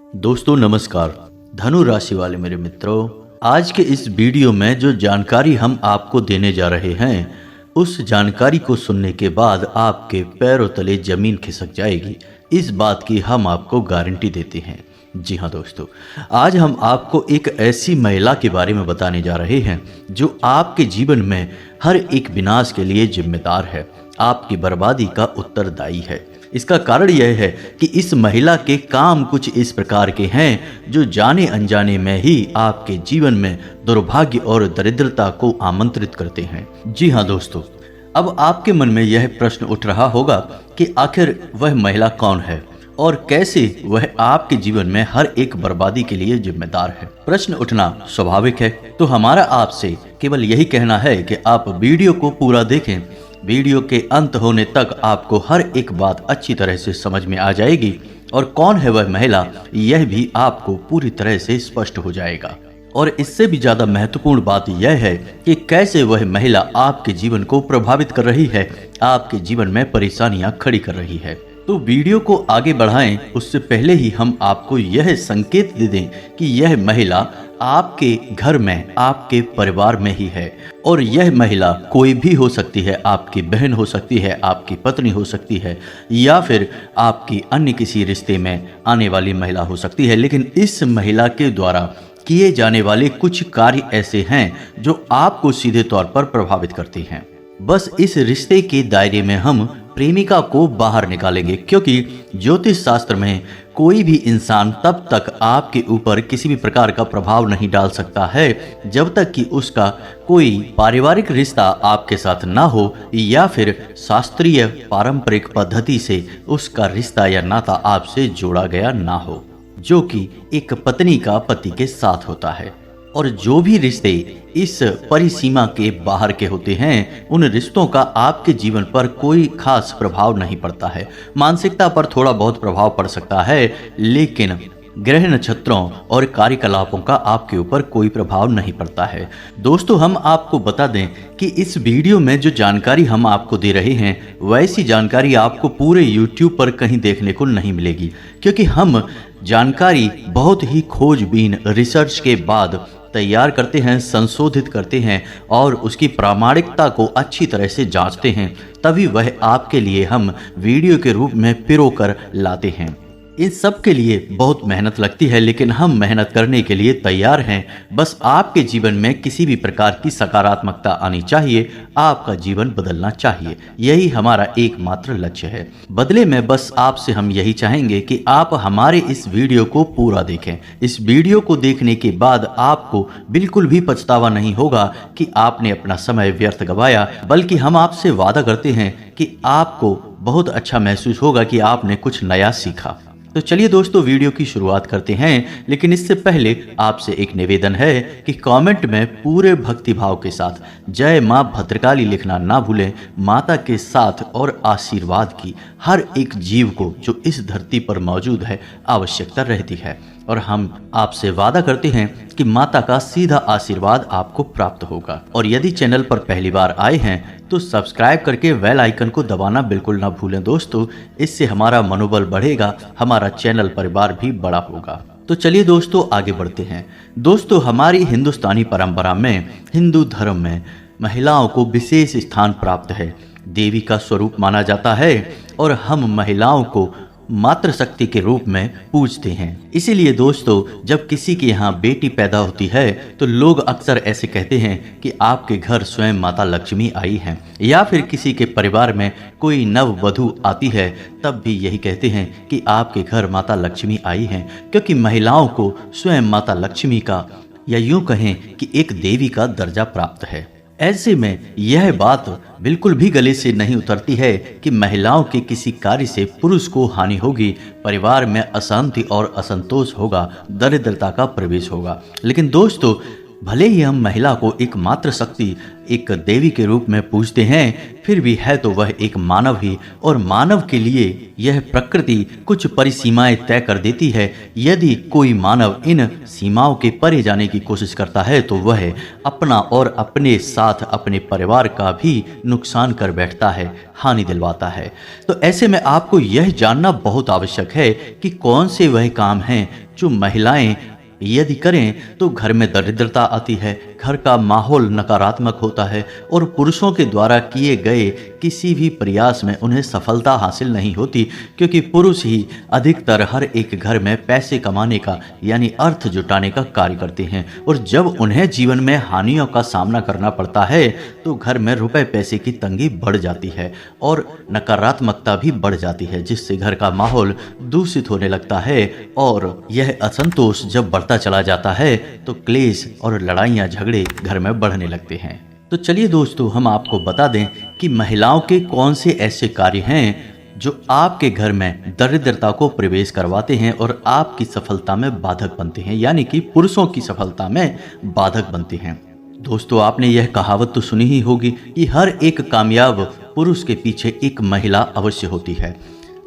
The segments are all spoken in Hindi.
दोस्तों नमस्कार। धनु राशि वाले मेरे मित्रों, आज के इस वीडियो में जो जानकारी हम आपको देने जा रहे हैं, उस जानकारी को सुनने के बाद आपके पैरों तले जमीन खिसक जाएगी। इस बात की हम आपको गारंटी देते हैं। जी हाँ दोस्तों, आज हम आपको एक ऐसी महिला के बारे में बताने जा रहे हैं जो आपके जीवन में हर एक विनाश के लिए जिम्मेदार है, आपकी बर्बादी का उत्तरदायी है। इसका कारण यह है कि इस महिला के काम कुछ इस प्रकार के हैं जो जाने अनजाने में ही आपके जीवन में दुर्भाग्य और दरिद्रता को आमंत्रित करते हैं। जी हाँ दोस्तों, अब आपके मन में यह प्रश्न उठ रहा होगा कि आखिर वह महिला कौन है और कैसे वह आपके जीवन में हर एक बर्बादी के लिए जिम्मेदार है। प्रश्न उठना स्वाभाविक है, तो हमारा आपसे केवल यही कहना है कि आप वीडियो को पूरा देखें। वीडियो के अंत होने तक आपको हर एक बात अच्छी तरह से समझ में आ जाएगी और कौन है वह महिला यह भी आपको पूरी तरह से स्पष्ट हो जाएगा। और इससे भी ज्यादा महत्वपूर्ण बात यह है कि कैसे वह महिला आपके जीवन को प्रभावित कर रही है, आपके जीवन में परेशानियां खड़ी कर रही है। तो वीडियो को आगे बढ़ाएं उससे पहले ही हम आपको यह संकेत दे दें कि यह महिला आपके घर में, आपके परिवार में ही है। और यह महिला कोई भी हो सकती है, आपकी बहन हो सकती है, आपकी पत्नी हो सकती है, या फिर आपकी अन्य किसी रिश्ते में आने वाली महिला हो सकती है। लेकिन इस महिला के द्वारा किए जाने वाले कुछ कार्य ऐसे हैं जो आपको सीधे तौर पर प्रभावित करते हैं। बस इस रिश्ते के दायरे में हम प्रेमिका को बाहर निकालेंगे, क्योंकि ज्योतिष शास्त्र में कोई भी इंसान तब तक आपके ऊपर किसी भी प्रकार का प्रभाव नहीं डाल सकता है जब तक कि उसका कोई पारिवारिक रिश्ता आपके साथ ना हो, या फिर शास्त्रीय पारंपरिक पद्धति से उसका रिश्ता या नाता आपसे जोड़ा गया ना हो, जो कि एक पत्नी का पति के साथ होता है। और जो भी रिश्ते इस परिसीमा के बाहर के होते हैं, उन रिश्तों का आपके जीवन पर कोई खास प्रभाव नहीं पड़ता है। मानसिकता पर थोड़ा बहुत प्रभाव पड़ सकता है, लेकिन ग्रह नक्षत्रों और कार्यकलापों का आपके ऊपर कोई प्रभाव नहीं पड़ता है। दोस्तों, हम आपको बता दें कि इस वीडियो में जो जानकारी हम आपको दे रहे हैं, वैसी जानकारी आपको पूरे YouTube पर कहीं देखने को नहीं मिलेगी, क्योंकि हम जानकारी बहुत ही खोजबीन रिसर्च के बाद तैयार करते हैं, संशोधित करते हैं और उसकी प्रामाणिकता को अच्छी तरह से जांचते हैं, तभी वह आपके लिए हम वीडियो के रूप में पिरो कर लाते हैं। इन सब के लिए बहुत मेहनत लगती है, लेकिन हम मेहनत करने के लिए तैयार हैं। बस आपके जीवन में किसी भी प्रकार की सकारात्मकता आनी चाहिए, आपका जीवन बदलना चाहिए, यही हमारा एकमात्र लक्ष्य है। बदले में बस आपसे हम यही चाहेंगे कि आप हमारे इस वीडियो को पूरा देखें। इस वीडियो को देखने के बाद आपको बिल्कुल भी पछतावा नहीं होगा कि आपने अपना समय व्यर्थ गवाया, बल्कि हम आपसे वादा करते हैं कि आपको बहुत अच्छा महसूस होगा कि आपने कुछ नया सीखा। तो चलिए दोस्तों, वीडियो की शुरुआत करते हैं। लेकिन इससे पहले आपसे एक निवेदन है कि कमेंट में पूरे भक्तिभाव के साथ जय मां भद्रकाली लिखना ना भूलें। माता के साथ और आशीर्वाद की हर एक जीव को जो इस धरती पर मौजूद है आवश्यकता रहती है, और हम आपसे वादा करते हैं कि माता का सीधा आशीर्वाद आपको प्राप्त होगा। और यदि चैनल पर पहली बार आए हैं तो सब्सक्राइब करके बेल आइकन को दबाना बिल्कुल ना भूलें दोस्तों, इससे हमारा मनोबल बढ़ेगा, हमारा चैनल परिवार भी बड़ा होगा। तो चलिए दोस्तों, आगे बढ़ते हैं। दोस्तों, हमारी हिंदुस्तानी परंपरा में, हिंदू धर्म में महिलाओं को विशेष स्थान प्राप्त है, देवी का स्वरूप माना जाता है और हम महिलाओं को मातृशक्ति के रूप में पूजते हैं। इसीलिए दोस्तों, जब किसी के यहाँ बेटी पैदा होती है तो लोग अक्सर ऐसे कहते हैं कि आपके घर स्वयं माता लक्ष्मी आई हैं, या फिर किसी के परिवार में कोई नववधू आती है तब भी यही कहते हैं कि आपके घर माता लक्ष्मी आई हैं, क्योंकि महिलाओं को स्वयं माता लक्ष्मी का, या यूं कहें कि एक देवी का दर्जा प्राप्त है। ऐसे में यह बात बिल्कुल भी गले से नहीं उतरती है कि महिलाओं के किसी कार्य से पुरुष को हानि होगी, परिवार में अशांति और असंतोष होगा, दरिद्रता का प्रवेश होगा। लेकिन दोस्तों, भले ही हम महिला को एक मात्र शक्ति, एक देवी के रूप में पूजते हैं, फिर भी है तो वह एक मानव ही, और मानव के लिए यह प्रकृति कुछ परिसीमाएं तय कर देती है। यदि कोई मानव इन सीमाओं के परे जाने की कोशिश करता है तो वह अपना और अपने साथ अपने परिवार का भी नुकसान कर बैठता है, हानि दिलवाता है। तो ऐसे में आपको यह जानना बहुत आवश्यक है कि कौन से वह काम हैं जो महिलाएं यदि करें तो घर में दरिद्रता आती है, घर का माहौल नकारात्मक होता है और पुरुषों के द्वारा किए गए किसी भी प्रयास में उन्हें सफलता हासिल नहीं होती, क्योंकि पुरुष ही अधिकतर हर एक घर में पैसे कमाने का यानी अर्थ जुटाने का कार्य करते हैं। और जब उन्हें जीवन में हानियों का सामना करना पड़ता है तो घर में रुपए पैसे की तंगी बढ़ जाती है और नकारात्मकता भी बढ़ जाती है, जिससे घर का माहौल दूषित होने लगता है। और यह असंतोष जब बढ़ता चला जाता है तो क्लेश और लड़ाइयाँ झगड़े घर में बढ़ने लगते हैं। तो चलिए दोस्तों, हम आपको बता दें कि महिलाओं के कौन से ऐसे कार्य हैं जो आपके घर में दरिद्रता को प्रवेश करवाते हैं और आपकी सफलता में बाधक बनते हैं, यानी कि पुरुषों की सफलता में बाधक बनते हैं। दोस्तों, आपने यह कहावत तो सुनी ही होगी कि हर एक कामयाब पुरुष के पीछे एक महिला अवश्य होती है।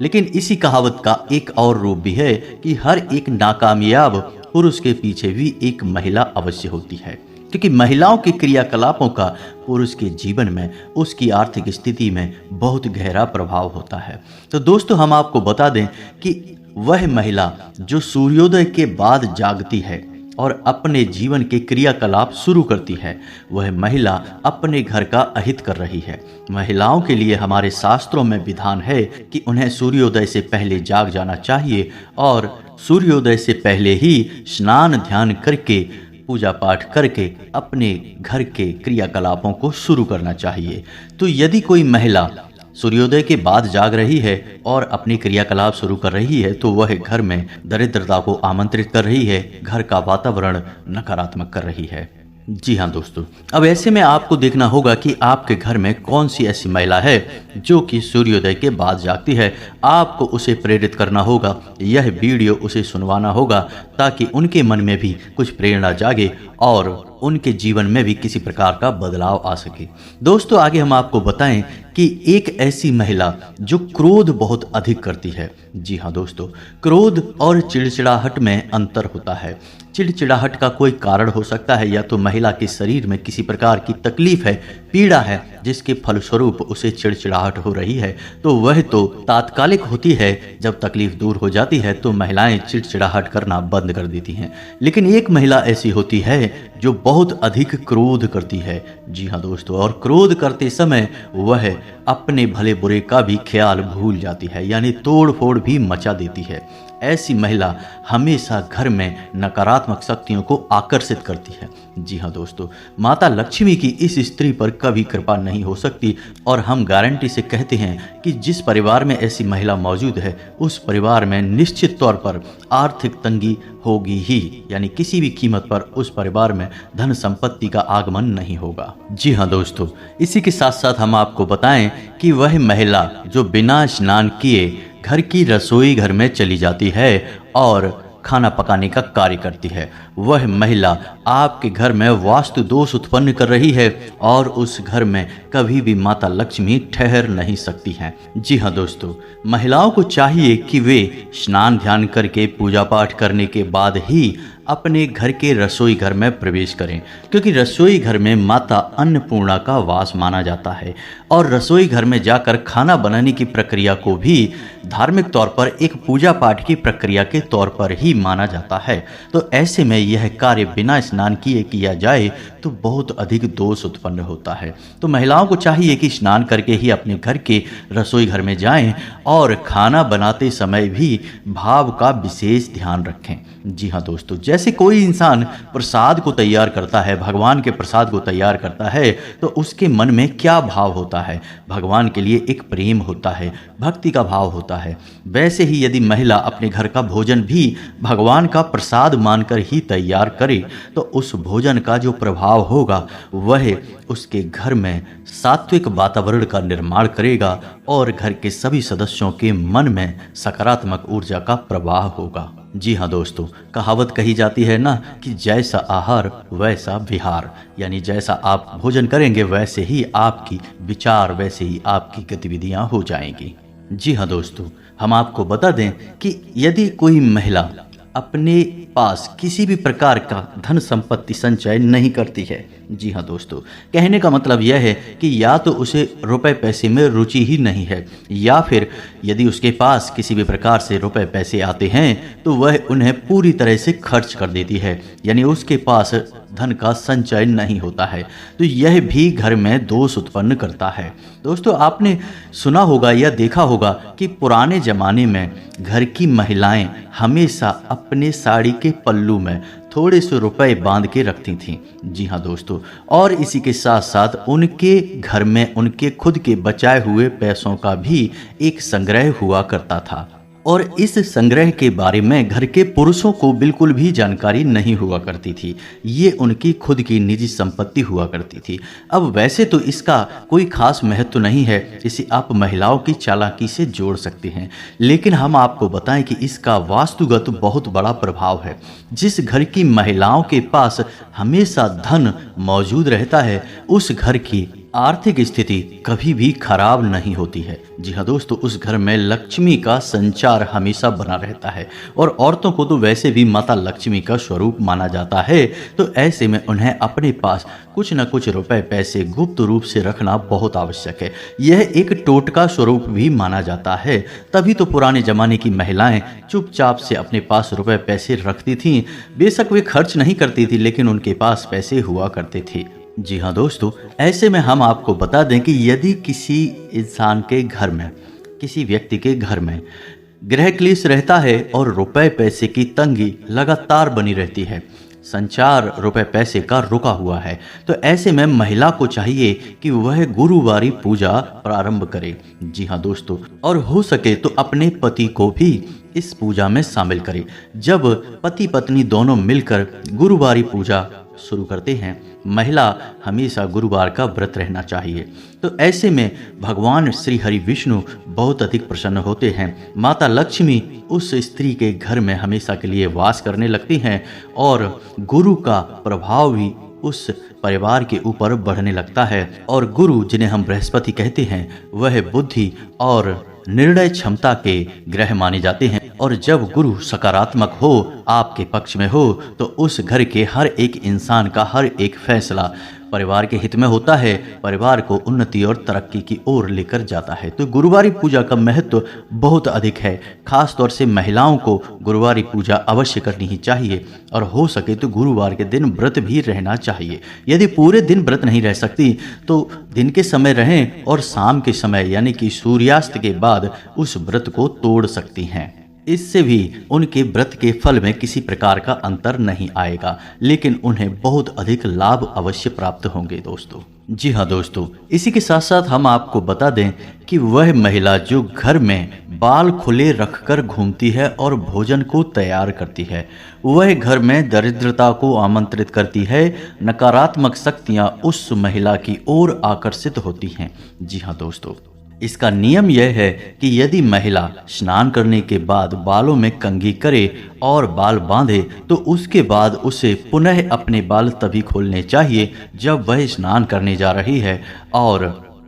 लेकिन इसी कहावत का एक और रूप भी है कि हर एक नाकामयाब पुरुष के पीछे भी एक महिला अवश्य होती है, क्योंकि महिलाओं के क्रियाकलापों का पुरुष के जीवन में, उसकी आर्थिक स्थिति में बहुत गहरा प्रभाव होता है। तो दोस्तों, हम आपको बता दें कि वह महिला जो सूर्योदय के बाद जागती है और अपने जीवन के क्रियाकलाप शुरू करती है, वह महिला अपने घर का अहित कर रही है। महिलाओं के लिए हमारे शास्त्रों में विधान है कि उन्हें सूर्योदय से पहले जाग जाना चाहिए और सूर्योदय से पहले ही स्नान ध्यान करके, पूजा पाठ करके अपने घर के क्रियाकलापों को शुरू करना चाहिए। तो यदि कोई महिला सूर्योदय के बाद जाग रही है और अपनी क्रियाकलाप शुरू कर रही है तो वह घर में दरिद्रता को आमंत्रित कर रही है, घर का वातावरण नकारात्मक कर रही है। जी हाँ दोस्तों, अब ऐसे में आपको देखना होगा कि आपके घर में कौन सी ऐसी महिला है जो कि सूर्योदय के बाद जागती है। आपको उसे प्रेरित करना होगा, यह वीडियो उसे सुनवाना होगा ताकि उनके मन में भी कुछ प्रेरणा जागे और उनके जीवन में भी किसी प्रकार का बदलाव आ सके। दोस्तों, आगे हम आपको बताएं कि एक ऐसी महिला जो क्रोध बहुत अधिक करती है। जी हाँ दोस्तों, क्रोध और चिड़चिड़ाहट में अंतर होता है। चिड़चिड़ाहट का कोई कारण हो सकता है, या तो महिला के शरीर में किसी प्रकार की तकलीफ है, पीड़ा है, जिसके फलस्वरूप उसे चिड़चिड़ाहट हो रही है, तो वह तो तात्कालिक होती है। जब तकलीफ दूर हो जाती है तो महिलाएं चिड़चिड़ाहट करना बंद कर देती हैं। लेकिन एक महिला ऐसी होती है जो बहुत अधिक क्रोध करती है। जी हाँ दोस्तों, और क्रोध करते समय वह अपने भले बुरे का भी ख्याल भूल जाती है, यानी तोड़ फोड़ भी मचा देती है। ऐसी महिला हमेशा घर में नकारात्मक शक्तियों को आकर्षित करती है। जी हाँ दोस्तों, माता लक्ष्मी की इस स्त्री पर कभी कृपा नहीं हो सकती और हम गारंटी से कहते हैं कि जिस परिवार में ऐसी महिला मौजूद है उस परिवार में निश्चित तौर पर आर्थिक तंगी होगी ही, यानी किसी भी कीमत पर उस परिवार में धन संपत्ति का आगमन नहीं होगा। जी हाँ दोस्तों, इसी के साथ साथ हम आपको बताएं कि वह महिला जो बिना स्नान किए घर की रसोई घर में चली जाती है और खाना पकाने का कार्य करती है, वह महिला आपके घर में वास्तु दोष उत्पन्न कर रही है और उस घर में कभी भी माता लक्ष्मी ठहर नहीं सकती हैं। जी हाँ दोस्तों, महिलाओं को चाहिए कि वे स्नान ध्यान करके पूजा पाठ करने के बाद ही अपने घर के रसोई घर में प्रवेश करें, क्योंकि रसोई घर में माता अन्नपूर्णा का वास माना जाता है और रसोई घर में जाकर खाना बनाने की प्रक्रिया को भी धार्मिक तौर पर एक पूजा पाठ की प्रक्रिया के तौर पर ही माना जाता है। तो ऐसे में यह कार्य बिना स्नान किए किया जाए तो बहुत अधिक दोष उत्पन्न होता है। तो महिलाओं को चाहिए कि स्नान करके ही अपने घर के रसोई घर में जाएं और खाना बनाते समय भी भाव का विशेष ध्यान रखें। जी हाँ दोस्तों, जैसे कोई इंसान प्रसाद को तैयार करता है, भगवान के प्रसाद को तैयार करता है, तो उसके मन में क्या भाव होता है? भगवान के लिए एक प्रेम होता है, भक्ति का भाव होता है। वैसे ही यदि महिला अपने घर का भोजन भी भगवान का प्रसाद मानकर ही तैयार करे तो उस भोजन का जो प्रभाव होगा वह उसके घर में सात्विक वातावरण का निर्माण करेगा और घर के सभी सदस्यों के मन में सकारात्मक ऊर्जा का प्रवाह होगा। जी हाँ दोस्तों, कहावत कही जाती है ना कि जैसा आहार वैसा विहार, यानी जैसा आप भोजन करेंगे वैसे ही आपकी विचार, वैसे ही आपकी गतिविधियां हो जाएंगी। जी हाँ दोस्तों, हम आपको बता दें कि यदि कोई महिला अपने पास किसी भी प्रकार का धन संपत्ति संचय नहीं करती है, जी हाँ दोस्तों, कहने का मतलब यह है कि या तो उसे रुपए पैसे में रुचि ही नहीं है, या फिर यदि उसके पास किसी भी प्रकार से रुपए पैसे आते हैं तो वह उन्हें पूरी तरह से खर्च कर देती है, यानी उसके पास धन का संचय नहीं होता है। तो यह भी घर में दोष उत्पन्न करता है। दोस्तों, आपने सुना होगा या देखा होगा कि पुराने ज़माने में घर की महिलाएं हमेशा अपने साड़ी के पल्लू में थोड़े से रुपए बांध के रखती थीं। जी हाँ दोस्तों, और इसी के साथ साथ उनके घर में उनके खुद के बचाए हुए पैसों का भी एक संग्रह हुआ करता था, और इस संग्रह के बारे में घर के पुरुषों को बिल्कुल भी जानकारी नहीं हुआ करती थी। ये उनकी खुद की निजी संपत्ति हुआ करती थी। अब वैसे तो इसका कोई खास महत्व नहीं है, इसे आप महिलाओं की चालाकी से जोड़ सकते हैं, लेकिन हम आपको बताएं कि इसका वास्तुगत बहुत बड़ा प्रभाव है। जिस घर की महिलाओं के पास हमेशा धन मौजूद रहता है, उस घर की आर्थिक स्थिति कभी भी खराब नहीं होती है। जी हाँ दोस्तों, उस घर में लक्ष्मी का संचार हमेशा बना रहता है, और औरतों को तो वैसे भी माता लक्ष्मी का स्वरूप माना जाता है। तो ऐसे में उन्हें अपने पास कुछ न कुछ रुपए पैसे गुप्त रूप से रखना बहुत आवश्यक है। यह एक टोटका स्वरूप भी माना जाता है। तभी तो पुराने जमाने की महिलाएं चुपचाप से अपने पास रुपए पैसे रखती थीं। बेशक वे खर्च नहीं करती थी, लेकिन उनके पास पैसे हुआ करते थे। जी हाँ दोस्तों, ऐसे में हम आपको बता दें कि यदि किसी इंसान के घर में, किसी व्यक्ति के घर में गृह क्लेश रहता है और रुपए पैसे की तंगी लगातार बनी रहती है, संचार रुपए पैसे का रुका हुआ है, तो ऐसे में महिला को चाहिए कि वह गुरुवारी पूजा प्रारंभ करे। जी हाँ दोस्तों, और हो सके तो अपने पति को भी इस पूजा में शामिल करे। जब पति पत्नी दोनों मिलकर गुरुवारी पूजा शुरू करते हैं, महिला हमेशा गुरुवार का व्रत रहना चाहिए। तो ऐसे में भगवान श्री हरि विष्णु बहुत अधिक प्रसन्न होते हैं। माता लक्ष्मी उस स्त्री के घर में हमेशा के लिए वास करने लगती हैं, और गुरु का प्रभाव भी उस परिवार के ऊपर बढ़ने लगता है। और गुरु, जिन्हें हम बृहस्पति कहते हैं, वह बुद्धि और निर्णय क्षमता के ग्रह माने जाते हैं, और जब गुरु सकारात्मक हो, आपके पक्ष में हो, तो उस घर के हर एक इंसान का हर एक फैसला परिवार के हित में होता है, परिवार को उन्नति और तरक्की की ओर लेकर जाता है। तो गुरुवारी पूजा का महत्व बहुत अधिक है। खास तौर से महिलाओं को गुरुवारी पूजा अवश्य करनी ही चाहिए, और हो सके तो गुरुवार के दिन व्रत भी रहना चाहिए। यदि पूरे दिन व्रत नहीं रह सकती तो दिन के समय रहें, और शाम के समय यानी कि सूर्यास्त के बाद उस व्रत को तोड़ सकती हैं। इससे भी उनके व्रत के फल में किसी प्रकार का अंतर नहीं आएगा, लेकिन उन्हें बहुत अधिक लाभ अवश्य प्राप्त होंगे दोस्तों। जी हाँ दोस्तों, इसी के साथ साथ हम आपको बता दें कि वह महिला जो घर में बाल खुले रखकर घूमती है और भोजन को तैयार करती है, वह घर में दरिद्रता को आमंत्रित करती है। नकारात्मक शक्तियाँ उस महिला की ओर आकर्षित होती हैं। जी हाँ दोस्तों, इसका नियम यह है कि यदि महिला स्नान करने के बाद बालों में कंघी करे और बाल बांधे, तो उसके बाद उसे पुनः अपने बाल तभी खोलने चाहिए जब वह स्नान करने जा रही है और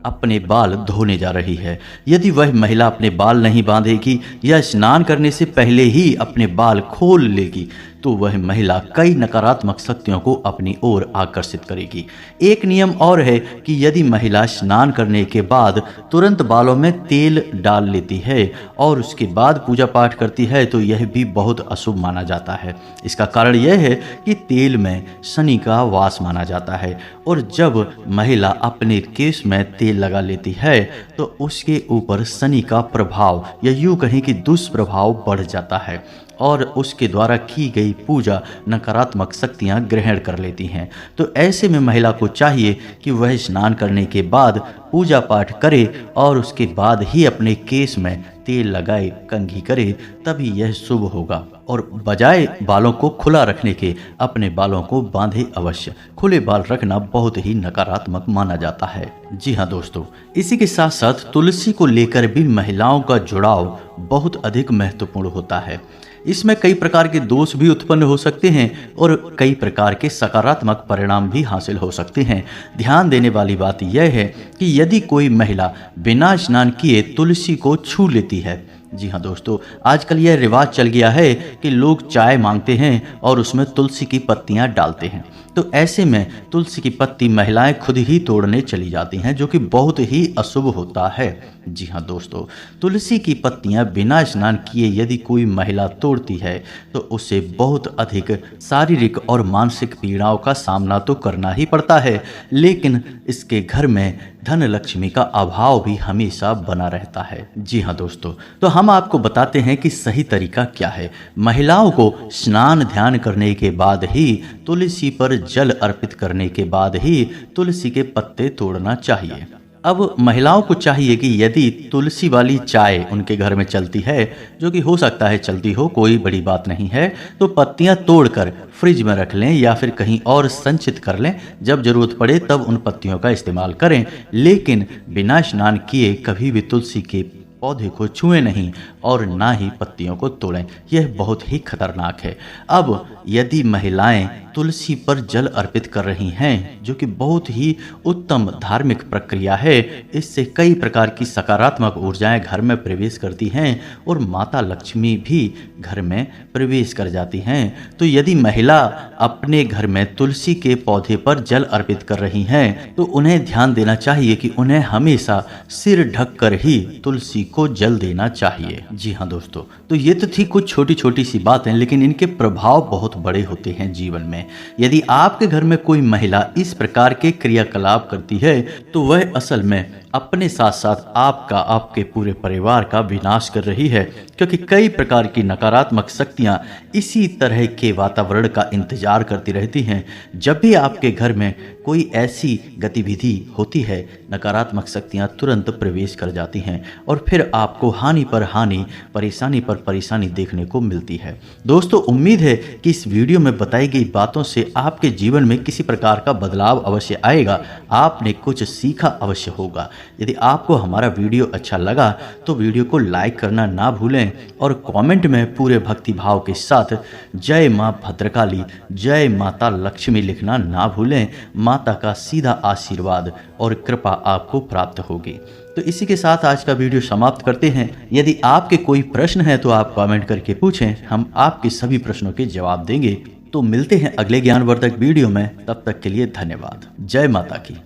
अपने बाल धोने जा रही है। यदि वह महिला अपने बाल नहीं बांधेगी या स्नान करने से पहले ही अपने बाल खोल लेगी, तो वह महिला कई नकारात्मक शक्तियों को अपनी ओर आकर्षित करेगी। एक नियम और है कि यदि महिला स्नान करने के बाद तुरंत बालों में तेल डाल लेती है और उसके बाद पूजा पाठ करती है, तो यह भी बहुत अशुभ माना जाता है। इसका कारण यह है कि तेल में शनि का वास माना जाता है, और जब महिला अपने केश में तेल लगा लेती है तो उसके ऊपर शनि का प्रभाव या यूँ कहें कि दुष्प्रभाव बढ़ जाता है, और उसके द्वारा की गई पूजा नकारात्मक शक्तियाँ ग्रहण कर लेती हैं। तो ऐसे में महिला को चाहिए कि वह स्नान करने के बाद पूजा पाठ करे और उसके बाद ही अपने केश में तेल लगाए कंघी करे तभी यह शुभ होगा। और बजाय बालों को खुला रखने के अपने बालों को बांधे अवश्य। खुले बाल रखना बहुत ही नकारात्मक माना जाता है। जी हाँ दोस्तों, इसी के साथ साथ तुलसी को लेकर भी महिलाओं का जुड़ाव बहुत अधिक महत्वपूर्ण होता है। इसमें कई प्रकार के दोष भी उत्पन्न हो सकते हैं और कई प्रकार के सकारात्मक परिणाम भी हासिल हो सकते हैं। ध्यान देने वाली बात यह है कि यदि कोई महिला बिना स्नान किए तुलसी को छू लेती है, जी हाँ दोस्तों, आजकल यह रिवाज चल गया है कि लोग चाय मांगते हैं और उसमें तुलसी की पत्तियां डालते हैं। तो ऐसे में तुलसी की पत्ती महिलाएं खुद ही तोड़ने चली जाती हैं, जो कि बहुत ही अशुभ होता है। जी हाँ दोस्तों, तुलसी की पत्तियां बिना स्नान किए यदि कोई महिला तोड़ती है तो उसे बहुत अधिक शारीरिक और मानसिक पीड़ाओं का सामना तो करना ही पड़ता है, लेकिन इसके घर में धन लक्ष्मी का अभाव भी हमेशा बना रहता है। जी हाँ दोस्तों, तो हम आपको बताते हैं कि सही तरीका क्या है। महिलाओं को स्नान ध्यान करने के बाद ही तुलसी पर जल अर्पित करने के बाद ही तुलसी के पत्ते तोड़ना चाहिए। अब महिलाओं को चाहिए कि यदि तुलसी वाली चाय उनके घर में चलती है, जो कि हो सकता है चलती हो, कोई बड़ी बात नहीं है, तो पत्तियां तोड़कर फ्रिज में रख लें या फिर कहीं और संचित कर लें। जब जरूरत पड़े तब उन पत्तियों का इस्तेमाल करें, लेकिन बिना स्नान किए कभी भी तुलसी के पौधे को छुएं नहीं और ना ही पत्तियों को तोड़ें। यह बहुत ही खतरनाक है। अब यदि महिलाएं तुलसी पर जल अर्पित कर रही हैं, जो कि बहुत ही उत्तम धार्मिक प्रक्रिया है, इससे कई प्रकार की सकारात्मक ऊर्जाएं घर में प्रवेश करती हैं और माता लक्ष्मी भी घर में प्रवेश कर जाती हैं। तो यदि महिला अपने घर में तुलसी के पौधे पर जल अर्पित कर रही हैं, तो उन्हें ध्यान देना चाहिए कि उन्हें हमेशा सिर ढककर ही तुलसी को जल देना चाहिए। जी हाँ दोस्तों, तो ये तो थी कुछ छोटी छोटी सी बातें, लेकिन इनके प्रभाव बहुत बड़े होते हैं जीवन में। यदि आपके घर में कोई महिला इस प्रकार के क्रियाकलाप करती है तो वह असल में अपने साथ साथ आपका, आपके पूरे परिवार का विनाश कर रही है, क्योंकि कई प्रकार की नकारात्मक शक्तियां इसी तरह के वातावरण का इंतजार करती रहती हैं। जब भी आपके घर में कोई ऐसी गतिविधि होती है, नकारात्मक शक्तियां तुरंत प्रवेश कर जाती हैं और फिर आपको हानि पर हानि, परेशानी पर परेशानी देखने को मिलती है। दोस्तों, उम्मीद है कि इस वीडियो में बताई गई बातों से आपके जीवन में किसी प्रकार का बदलाव अवश्य आएगा, आपने कुछ सीखा अवश्य होगा। यदि आपको हमारा वीडियो अच्छा लगा तो वीडियो को लाइक करना ना भूलें और कमेंट में पूरे भक्ति भाव के साथ जय माँ भद्रकाली, जय माता लक्ष्मी लिखना ना भूलें। माता का सीधा आशीर्वाद और कृपा आपको प्राप्त होगी। तो इसी के साथ आज का वीडियो समाप्त करते हैं। यदि आपके कोई प्रश्न है तो आप कमेंट करके पूछें, हम आपके सभी प्रश्नों के जवाब देंगे। तो मिलते हैं अगले ज्ञानवर्धक वीडियो में, तब तक के लिए धन्यवाद। जय माता की।